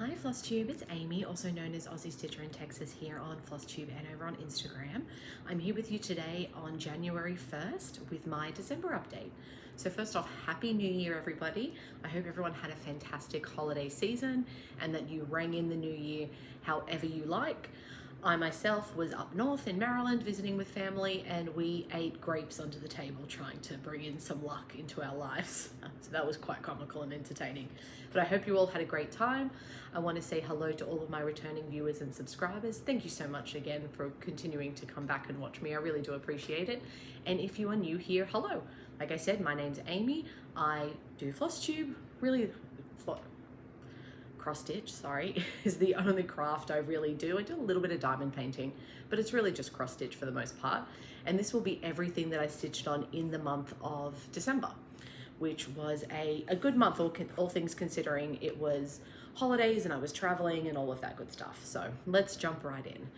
Hi Flosstube, it's Amy, also known as Aussie Stitcher in Texas, here on Flosstube and over on Instagram. I'm here with you today on January 1st with my December update. So first off, Happy New Year everybody. I hope everyone had a fantastic holiday season and that you rang in the new year however you like. I myself was up north in Maryland visiting with family, and we ate grapes under the table trying to bring in some luck into our lives. So that was quite comical and entertaining. But I hope you all had a great time. I want to say hello to all of my returning viewers and subscribers. Thank you so much again for continuing to come back and watch me. I really do appreciate it. And if you are new here, hello. Like I said, my name's Amy. I do Flosstube, cross stitch, sorry, is the only craft I really do. I do a little bit of diamond painting, but it's really just cross stitch for the most part. And this will be everything that I stitched on in the month of December, which was a good month, all things considering. It was holidays and I was traveling and all of that good stuff. So let's jump right in.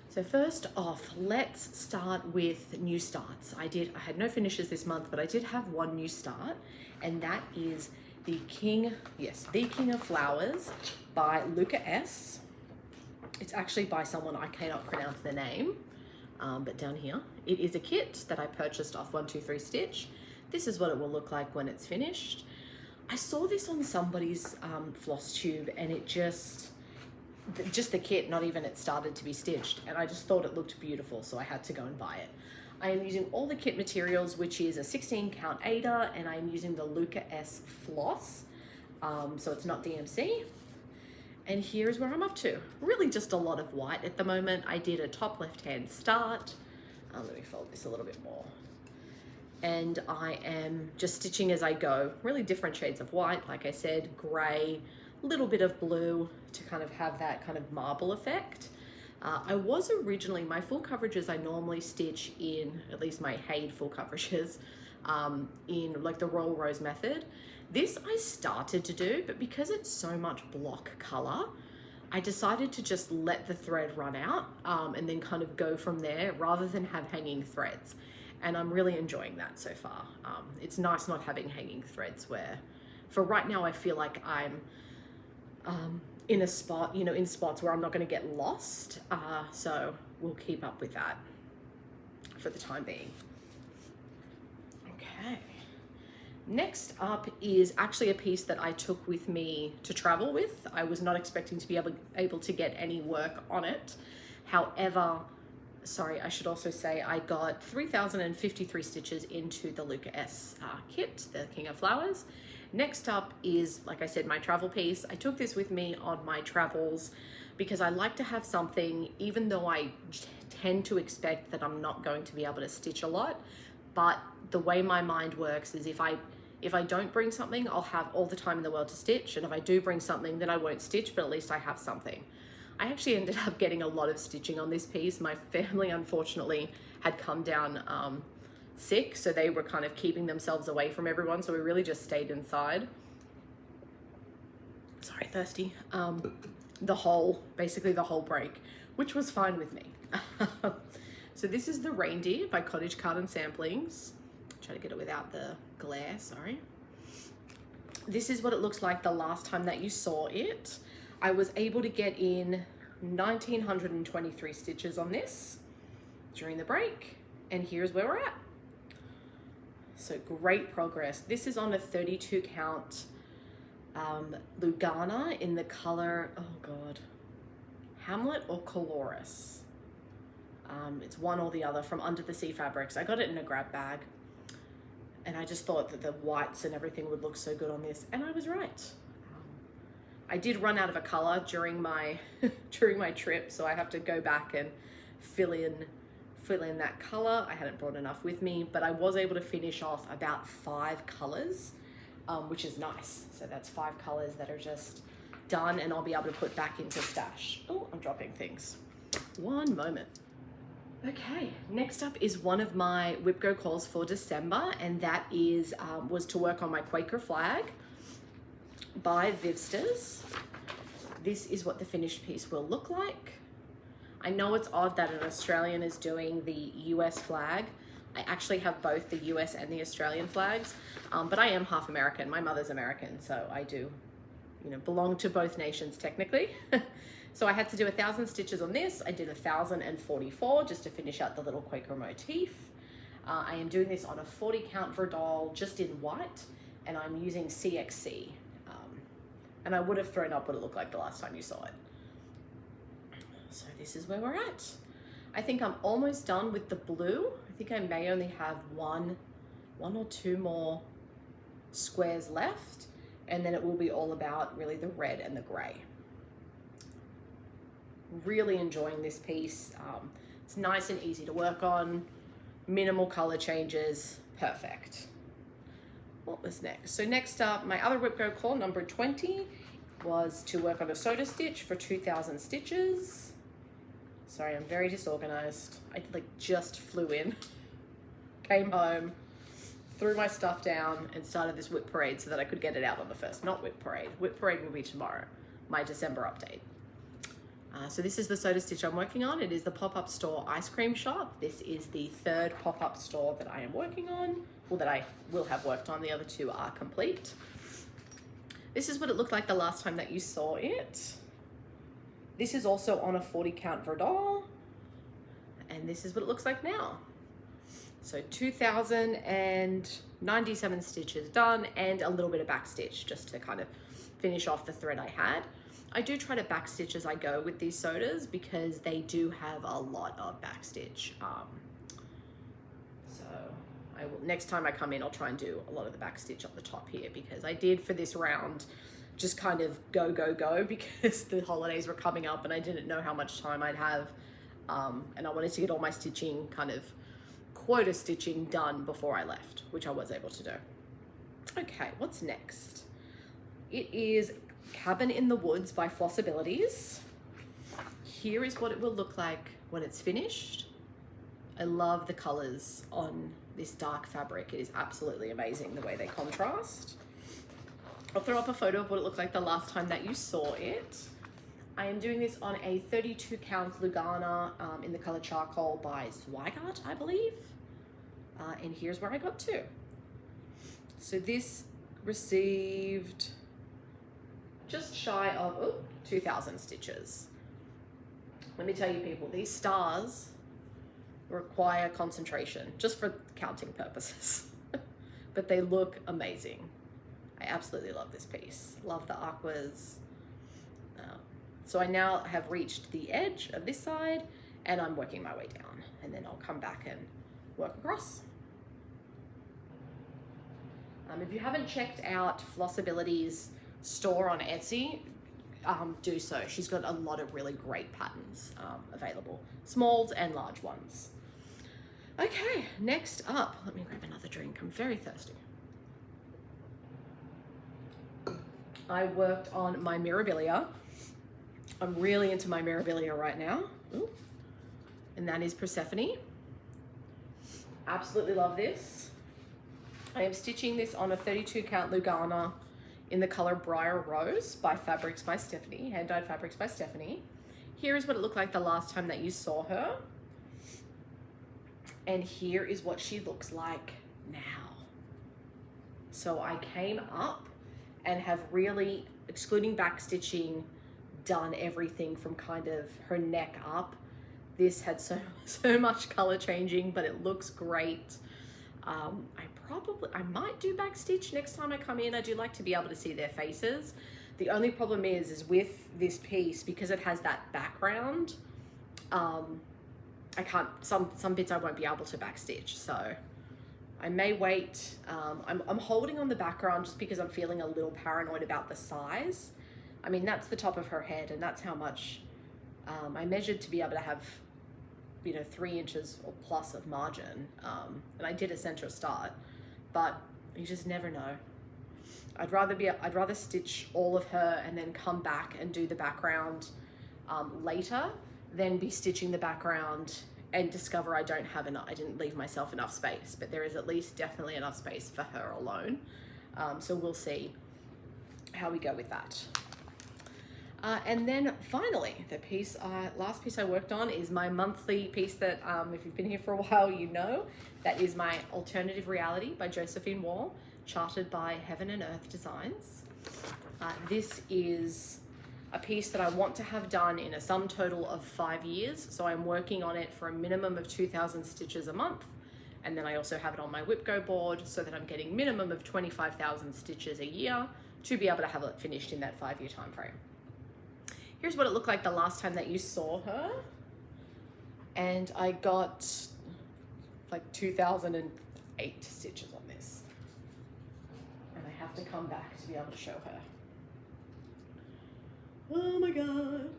So first off, let's start with new starts. I had no finishes this month, but I did have one new start, and that is the King of Flowers by Luca-S. It's actually by someone I cannot pronounce their name, but down here. It is a kit that I purchased off 123 Stitch. This is what it will look like when it's finished. I saw this on somebody's Flosstube, and it just the kit, not even it started to be stitched, and I just thought it looked beautiful, so I had to go and buy it. I am using all the kit materials, which is a 16 count Aida, and I'm using the Luca-S floss, so it's not DMC. And here's where I'm up to. Really just a lot of white at the moment. I did a top left-hand start. Let me fold this a little bit more. And I am just stitching as I go. Really different shades of white, like I said, gray, little bit of blue to kind of have that kind of marble effect. I was originally, my full coverages I normally stitch in, at least my Haid full coverages, in like the Royal Rose method. This I started to do, but because it's so much block color, I decided to just let the thread run out and then kind of go from there rather than have hanging threads. And I'm really enjoying that so far. It's nice not having hanging threads where, for right now, I feel like I'm in a spot, in spots where I'm not going to get lost. So we'll keep up with that for the time being. Okay. Next up is actually a piece that I took with me to travel with. I was not expecting to be able to get any work on it. However, sorry, I should also say I got 3,053 stitches into the Luca-S kit, the King of Flowers. Next up is, like I said, my travel piece. I took this with me on my travels because I like to have something, even though I tend to expect that I'm not going to be able to stitch a lot, but the way my mind works is if I don't bring something, I'll have all the time in the world to stitch, and if I do bring something, then I won't stitch, but at least I have something. I actually ended up getting a lot of stitching on this piece. My family, unfortunately, had come down sick, so they were kind of keeping themselves away from everyone, so we really just stayed inside. Sorry, thirsty. Basically the whole break, which was fine with me. So this is the Reindeer by Cottage Garden Samplings. Try to get it without the glare, sorry. This is what it looks like the last time that you saw it. I was able to get in 1,923 stitches on this during the break, and here's where we're at. So great progress. This is on a 32 count lugana in the color, oh God, Hamlet or Colores. It's one or the other from Under the Sea Fabrics. I got it in a grab bag, and I just thought that the whites and everything would look so good on this, and I was right. I did run out of a color during my trip, so I have to go back and fill in that color. I hadn't brought enough with me, but I was able to finish off about 5 colors, which is nice. So that's 5 colors that are just done, and I'll be able to put back into stash. Oh, I'm dropping things. One moment. Okay, next up is one of my Whip Go calls for December, and that is was to work on my Quaker Flag by Vivsters. This is what the finished piece will look like. I know it's odd that an Australian is doing the US flag. I actually have both the US and the Australian flags, but I am half American. My mother's American, so I do, you know, belong to both nations technically. So I had to do 1,000 stitches on this. I did 1,044 just to finish out the little Quaker motif. I am doing this on a 40 count Verdal just in white, and I'm using CXC. And I would have thrown up what it looked like the last time you saw it. So this is where we're at. I think I'm almost done with the blue. I think I may only have one or two more squares left, and then it will be all about really the red and the gray. Really enjoying this piece. It's nice and easy to work on, minimal color changes, perfect. What was next? So next up, my other Whip Go call, number 20, was to work on a soda stitch for 2,000 stitches. Sorry, I'm very disorganized. I like just flew in, came home, threw my stuff down, and started this whip parade so that I could get it out on the first. Not whip parade. Whip parade will be tomorrow, my December update. So this is the soda stitch I'm working on. It is the pop-up store ice cream shop. This is the third pop-up store that I am working on, or that I will have worked on. The other two are complete. This is what it looked like the last time that you saw it. This is also on a 40 count Verdal, and this is what it looks like now. So 2,097 stitches done, and a little bit of back stitch just to kind of finish off the thread I had. I do try to back stitch as I go with these sodas because they do have a lot of back stitch. So I will, next time I come in, I'll try and do a lot of the back stitch up the top here, because I did for this round just kind of go because the holidays were coming up and I didn't know how much time I'd have. And I wanted to get all my stitching, kind of quota stitching, done before I left, which I was able to do. Okay, what's next? It is Cabin in the Woods by Flossabilities. Here is what it will look like when it's finished. I love the colors on this dark fabric. It is absolutely amazing the way they contrast. I'll throw up a photo of what it looked like the last time that you saw it. I am doing this on a 32 count Lugana in the color Charcoal by Zweigart, I believe. And here's where I got to. So this received just shy of 2,000 stitches. Let me tell you people, these stars require concentration just for counting purposes, but they look amazing. I absolutely love this piece. Love the aquas. So I now have reached the edge of this side and I'm working my way down, and then I'll come back and work across. If you haven't checked out Flossability's store on Etsy, do so. She's got a lot of really great patterns available, smalls and large ones. Okay, next up, let me grab another drink. I'm very thirsty. I worked on my Mirabilia. I'm really into my Mirabilia right now. Ooh. And that is Persephone. Absolutely love this. I am stitching this on a 32 count Lugana in the color Briar Rose by Fabrics by Stephanie, Hand Dyed Fabrics by Stephanie. Here is what it looked like the last time that you saw her. And here is what she looks like now. So I came up and have really, excluding back stitching, done everything from kind of her neck up. This had so much color changing, but it looks great. I might do back stitch next time I come in. I do like to be able to see their faces. The only problem is with this piece, because it has that background, I can't, some bits I won't be able to back stitch, so I may wait. I'm holding on the background just because I'm feeling a little paranoid about the size. I mean, that's the top of her head, and that's how much I measured to be able to have, 3 inches or plus of margin. And I did a center start, but you just never know. I'd rather stitch all of her and then come back and do the background later than be stitching the background and discover I didn't leave myself enough space, but there is at least definitely enough space for her alone. So we'll see how we go with that. And then finally, the last piece I worked on is my monthly piece that, if you've been here for a while, you know, that is my Alternative Reality by Josephine Wall, charted by Heaven and Earth Designs. This is a piece that I want to have done in a sum total of 5 years. So I'm working on it for a minimum of 2,000 stitches a month. And then I also have it on my Whipco board so that I'm getting minimum of 25,000 stitches a year to be able to have it finished in that 5-year time frame. Here's what it looked like the last time that you saw her. And I got like 2,008 stitches on this. And I have to come back to be able to show her. Oh my God.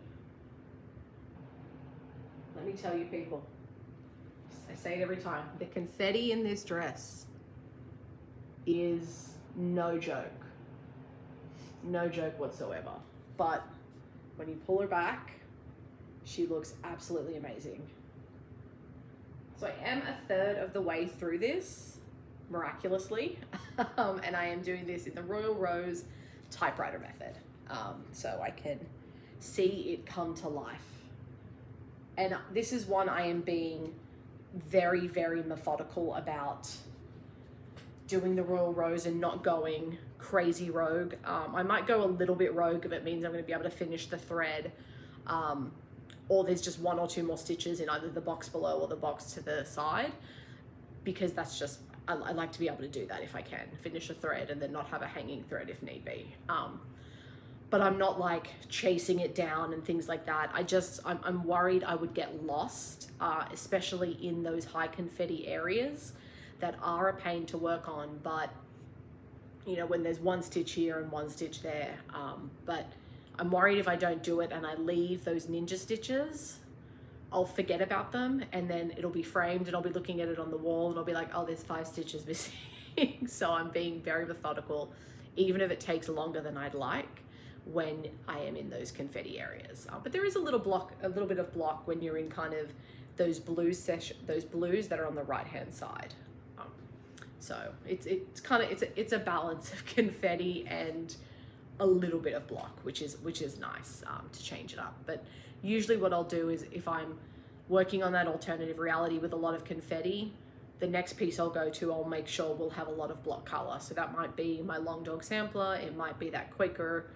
Let me tell you people, I say it every time, the confetti in this dress is no joke. No joke whatsoever. But when you pull her back, she looks absolutely amazing. So I am a third of the way through this, miraculously, and I am doing this in the Royal Rose typewriter method, so I can see it come to life. And this is one I am being very, very methodical about doing the Royal Rose and not going crazy rogue. I might go a little bit rogue if it means I'm going to be able to finish the thread, or there's just 1 or 2 more stitches in either the box below or the box to the side, because that's just, I like to be able to do that if I can, finish a thread and then not have a hanging thread if need be. But I'm not like chasing it down and things like that. I'm worried I would get lost, especially in those high confetti areas that are a pain to work on, but you know, when there's 1 stitch here and 1 stitch there. But I'm worried if I don't do it and I leave those ninja stitches, I'll forget about them, and then it'll be framed and I'll be looking at it on the wall and I'll be like, oh, there's 5 stitches missing. So I'm being very methodical, even if it takes longer than I'd like when I am in those confetti areas. But there is a little bit of block when you're in kind of those blues that are on the right hand side. So it's a balance of confetti and a little bit of block, which is nice, to change it up. But usually what I'll do is, if I'm working on that alternative reality with a lot of confetti, the next piece I'll go to, I'll make sure will have a lot of block color. So that might be my Long Dog sampler, it might be that Quaker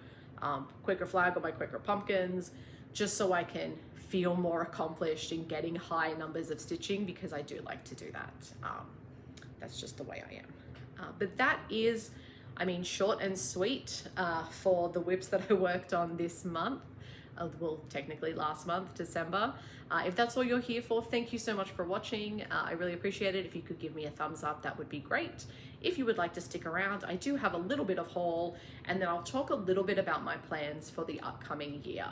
Flag or my Quaker pumpkins, just so I can feel more accomplished in getting high numbers of stitching, because I do like to do that. That's just the way I am. But that is, I mean, short and sweet for the whips that I worked on this month. Well, technically last month, December. If that's all you're here for, thank you so much for watching. I really appreciate it. If you could give me a thumbs up, that would be great. If you would like to stick around, I do have a little bit of haul, and then I'll talk a little bit about my plans for the upcoming year.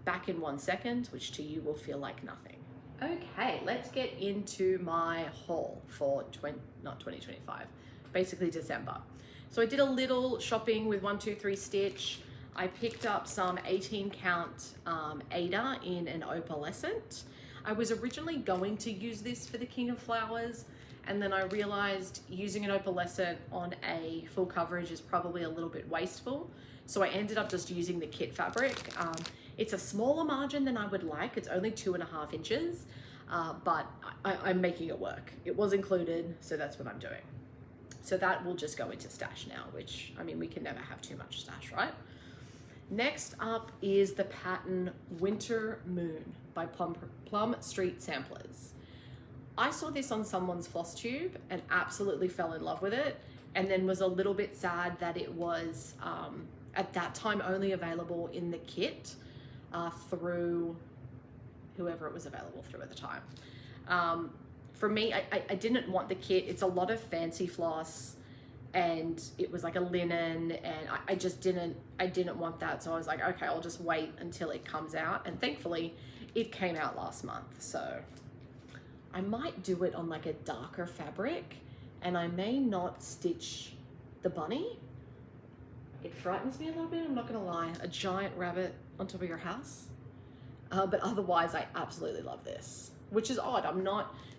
Back in 1 second, which to you will feel like nothing. Okay, let's get into my haul for not 2025, basically December. So I did a little shopping with 123 Stitch. I picked up some 18 count Aida in an opalescent. I was originally going to use this for the King of Flowers, and then I realized using an opalescent on a full coverage is probably a little bit wasteful. So I ended up just using the kit fabric. It's a smaller margin than I would like. It's only 2.5 inches, but I'm making it work. It was included, so that's what I'm doing. So that will just go into stash now, which, I mean, we can never have too much stash, right? Next up is the pattern Winter Moon by Plum Street Samplers. I saw this on someone's Flosstube and absolutely fell in love with it, and then was a little bit sad that it was at that time only available in the kit through whoever it was available through at the time. For me, I didn't want the kit. It's a lot of fancy floss, and it was like a linen, and I didn't want that. So I was like, okay, I'll just wait until it comes out. And thankfully it came out last month. So I might do it on like a darker fabric, and I may not stitch the bunny. It frightens me a little bit, I'm not gonna lie. A giant rabbit on top of your house. But otherwise, I absolutely love this, which is odd.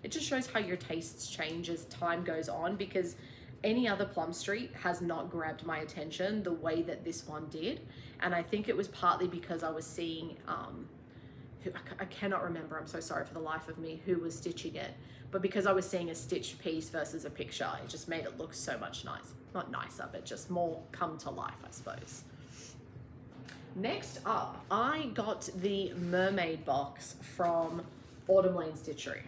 It just shows how your tastes change as time goes on, because any other Plum Street has not grabbed my attention the way that this one did. And I think it was partly because I was seeing, I cannot remember, I'm so sorry for the life of me, who was stitching it. But because I was seeing a stitched piece versus a picture, it just made it look so much nicer. Not nicer, but just more come to life, I suppose. Next up, I got the mermaid box from Autumn Lane Stitchery.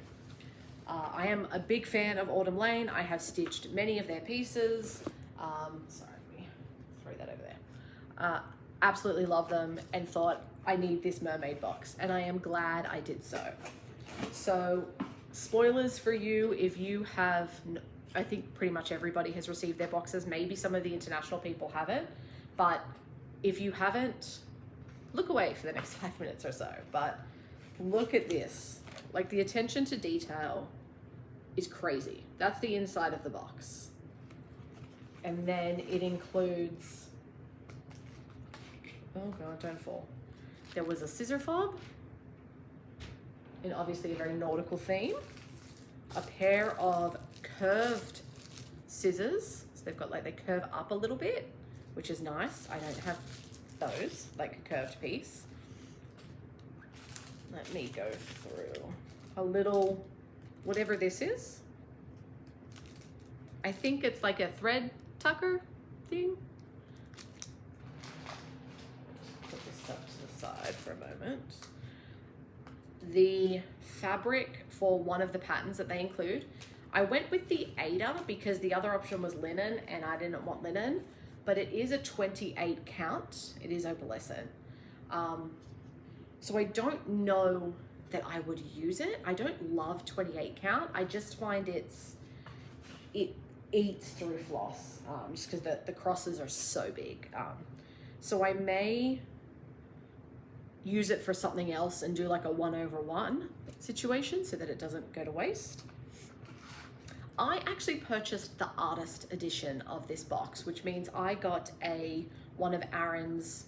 I am a big fan of Autumn Lane. I have stitched many of their pieces. Sorry, let me throw that over there. Absolutely love them and thought I need this mermaid box, and I am glad I did so. So, spoilers for you if you have, I think pretty much everybody has received their boxes. Maybe some of the international people haven't, but if you haven't, look away for the next 5 minutes or so. But look at this. Like, the attention to detail is crazy. That's the inside of the box. And then it includes, oh God, don't fall. There was a scissor fob, and obviously a very nautical theme. A pair of curved scissors. So they've got, like, they curve up a little bit, which is nice. I don't have those, like a curved piece. Let me go through a little, whatever this is. I think it's like a thread tucker thing. Put this stuff to the side for a moment. The fabric for one of the patterns that they include, I went with the Aida because the other option was linen and I didn't want linen, but it is a 28 count. It is opalescent. So I don't know that I would use it. I don't love 28 count. I just find it eats through floss, just because the crosses are so big. So I may use it for something else and do like a 1/1 situation so that it doesn't go to waste. I actually purchased the artist edition of this box, which means I got one of Aaron's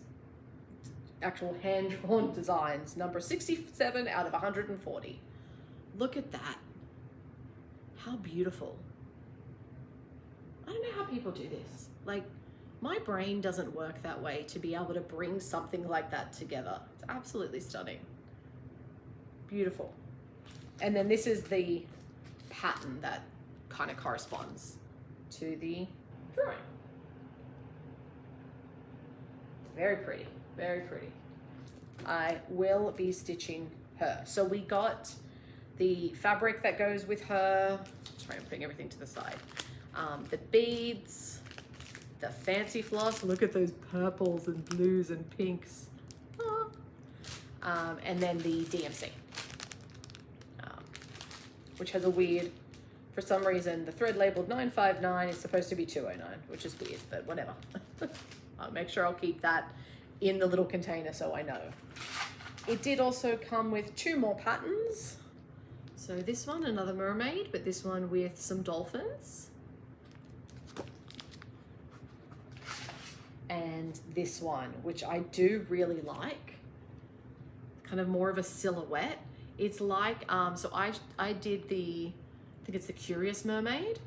actual hand-drawn designs, number 67 out of 140. Look at that. How beautiful. I don't know how people do this. Like, my brain doesn't work that way to be able to bring something like that together. It's absolutely stunning. Beautiful. And then this is the pattern that kind of corresponds to the drawing. Very pretty, very pretty. I will be stitching her. So we got the fabric that goes with her. Sorry, I'm putting everything to the side. The beads, the fancy floss. Look at those purples and blues and pinks. And then the DMC, which has a weird, for some reason, the thread labeled 959 is supposed to be 209, which is weird, but whatever. I'll make sure I'll keep that in the little container so I know. It did also come with 2 more patterns. So this one, another mermaid, but this one with some dolphins. And this one, which I do really like, kind of more of a silhouette. It's like, so I did the, I think it's the Curious Mermaid,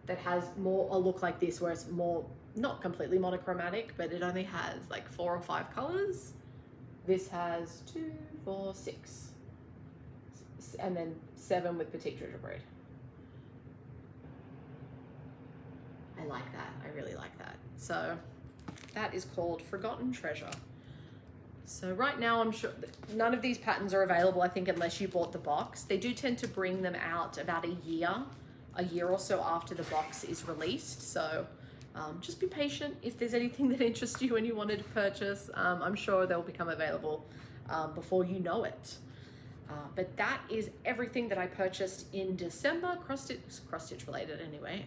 that has more a look like this, where it's more, not completely monochromatic, but it only has like 4 or 5 colors. This has 2, 4, 6, and then 7 with petite gingerbread. I like that. I really like that. So that is called Forgotten Treasure. So right now, I'm sure none of these patterns are available, I think, unless you bought the box. They do tend to bring them out about a year or so after the box is released. So just be patient. If there's anything that interests you and you wanted to purchase, I'm sure they'll become available before you know it. But that is everything that I purchased in December, cross-stitch related anyway.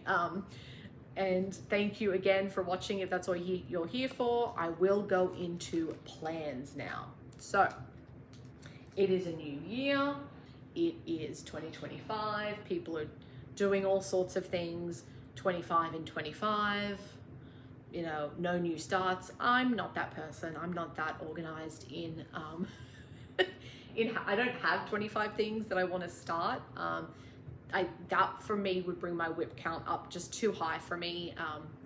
And thank you again for watching. If that's all you're here for, I will go into plans now. So it is a new year. It is 2025. People are doing all sorts of things. 25 and 25, you know, no new starts. I'm not that person. I'm not that organized in, I don't have 25 things that I want to start. That for me would bring my whip count up just too high for me,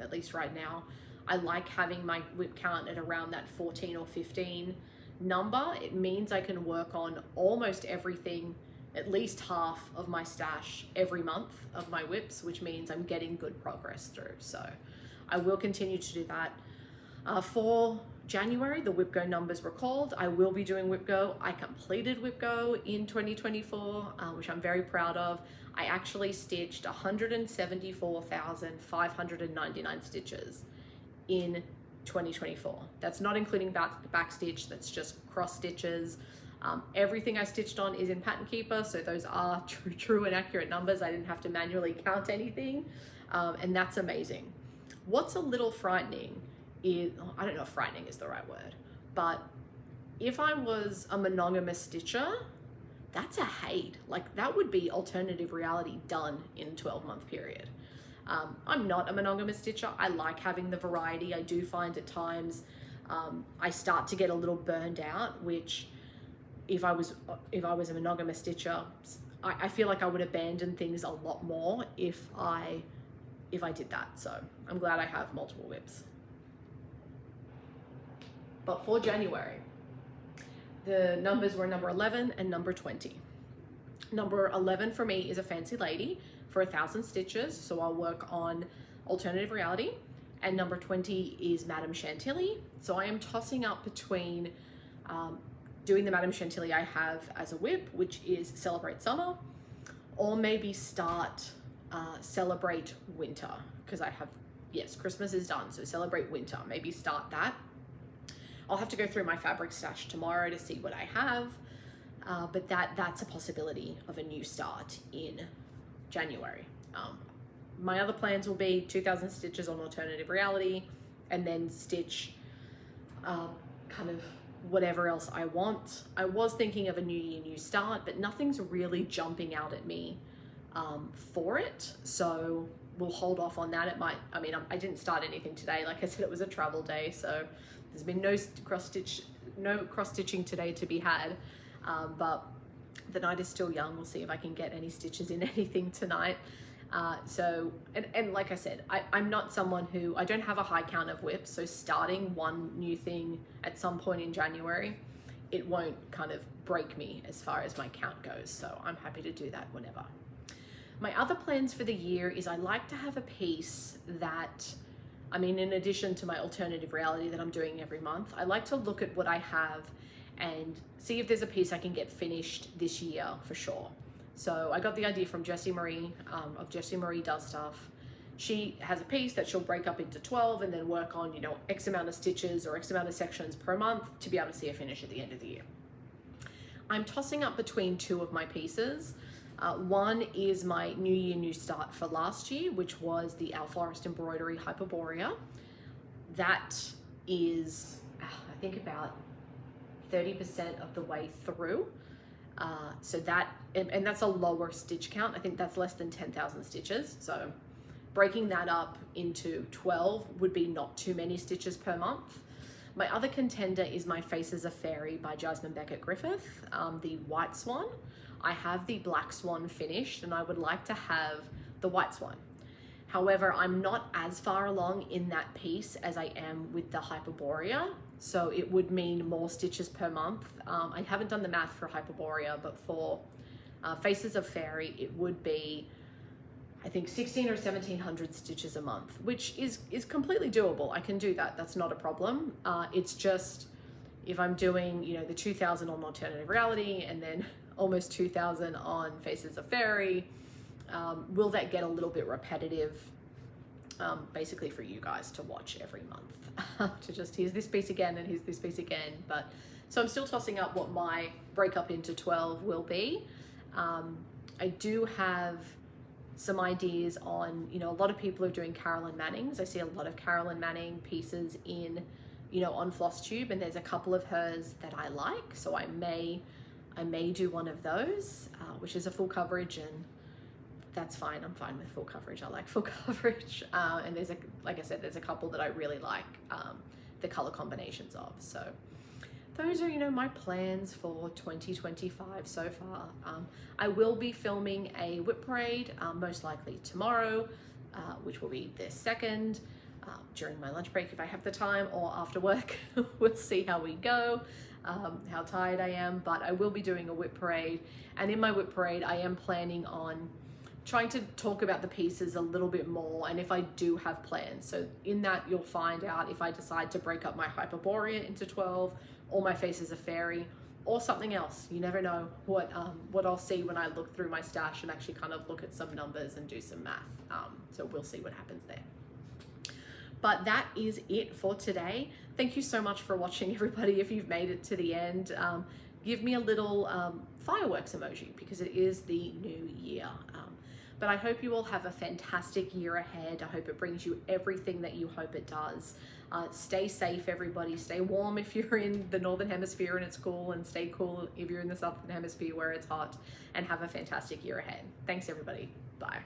at least right now. I like having my whip count at around that 14 or 15 number. It means I can work on almost everything, at least half of my stash every month of my whips, which means I'm getting good progress through. So I will continue to do that. For January, the Whip Go numbers were called. I will be doing Whip Go. I completed Whip Go in 2024, which I'm very proud of. I actually stitched 174,599 stitches in 2024. That's not including back stitch, that's just cross stitches. Everything I stitched on is in Pattern Keeper, so those are true and accurate numbers. I didn't have to manually count anything, and that's amazing. What's a little frightening is, I don't know if frightening is the right word, but if I was a monogamous stitcher, that's a hate. Like, that would be alternative reality done in a 12-month period. I'm not a monogamous stitcher. I like having the variety. I do find at times I start to get a little burned out, which if I was a monogamous stitcher, I feel like I would abandon things a lot more if I did that. So I'm glad I have multiple whips. But for January, the numbers were number 11 and number 20. Number 11 for me is a fancy lady for 1,000 stitches, so I'll work on alternative reality. And number 20 is Madame Chantilly. So I am tossing up between doing the Madame Chantilly I have as a whip, which is Celebrate Summer, or maybe start Celebrate Winter, because I have, yes, Christmas is done, so Celebrate Winter, maybe start that. I'll have to go through my fabric stash tomorrow to see what I have, but that's a possibility of a new start in January. My other plans will be 2,000 stitches on alternative reality, and then stitch kind of whatever else I want. I was thinking of a new year, new start, but nothing's really jumping out at me for it, so we'll hold off on that. It might, I mean, I didn't start anything today. Like I said, it was a travel day, so there's been no cross stitching today to be had, but the night is still young. We'll see if I can get any stitches in anything tonight. So, and like I said, I'm not someone who, I don't have a high count of whips, so starting one new thing at some point in January, it won't kind of break me as far as my count goes, so I'm happy to do that whenever. My other plans for the year is I like to have a piece that, I mean, in addition to my alternative reality that I'm doing every month, I like to look at what I have and see if there's a piece I can get finished this year for sure. So I got the idea from Jessie Marie, of Jessie Marie Does Stuff. She has a piece that she'll break up into 12 and then work on, you know, X amount of stitches or X amount of sections per month to be able to see a finish at the end of the year. I'm tossing up between two of my pieces. One is my New Year, New Start for last year, which was the Our Florist Embroidery Hyperborea. That is, I think, about 30% of the way through. So that, and that's a lower stitch count. I think that's less than 10,000 stitches. So breaking that up into 12 would be not too many stitches per month. My other contender is my Faces of Fairy by Jasmine Beckett Griffith, the White Swan. I have the Black Swan finished and I would like to have the White Swan. However, I'm not as far along in that piece as I am with the Hyperborea, so it would mean more stitches per month. I haven't done the math for Hyperborea, but for Faces of Fairy, it would be, I think, 16 or 1700 stitches a month, which is completely doable. I can do that, that's not a problem. It's just, if I'm doing, you know, the 2,000 on alternative reality and then almost 2,000 on Faces of Fairy, will that get a little bit repetitive, basically for you guys to watch every month, to just, here's this piece again and here's this piece again. But so I'm still tossing up what my breakup into 12 will be. I do have some ideas on, you know, a lot of people are doing Carolyn Manning's. I see a lot of Carolyn Manning pieces in, you know, on Flosstube, and there's a couple of hers that I like, so I may do one of those, which is a full coverage, and that's fine. I'm fine with full coverage. I like full coverage. And there's like I said, there's a couple that I really like the color combinations of. So those are, you know, my plans for 2025 so far. I will be filming a whip parade, most likely tomorrow, which will be the 2nd, during my lunch break if I have the time, or after work. We'll see how we go. How tired I am, but I will be doing a whip parade, and in my whip parade I am planning on trying to talk about the pieces a little bit more, and if I do have plans. So in that, you'll find out if I decide to break up my Hyperborea into 12, or my face is a fairy, or something else. You never know what I'll see when I look through my stash and actually kind of look at some numbers and do some math. So we'll see what happens there. But that is it for today. Thank you so much for watching, everybody. If you've made it to the end, give me a little fireworks emoji, because it is the new year. But I hope you all have a fantastic year ahead. I hope it brings you everything that you hope it does. Stay safe, everybody. Stay warm if you're in the Northern Hemisphere and it's cool, and stay cool if you're in the Southern Hemisphere where it's hot, and have a fantastic year ahead. Thanks, everybody. Bye.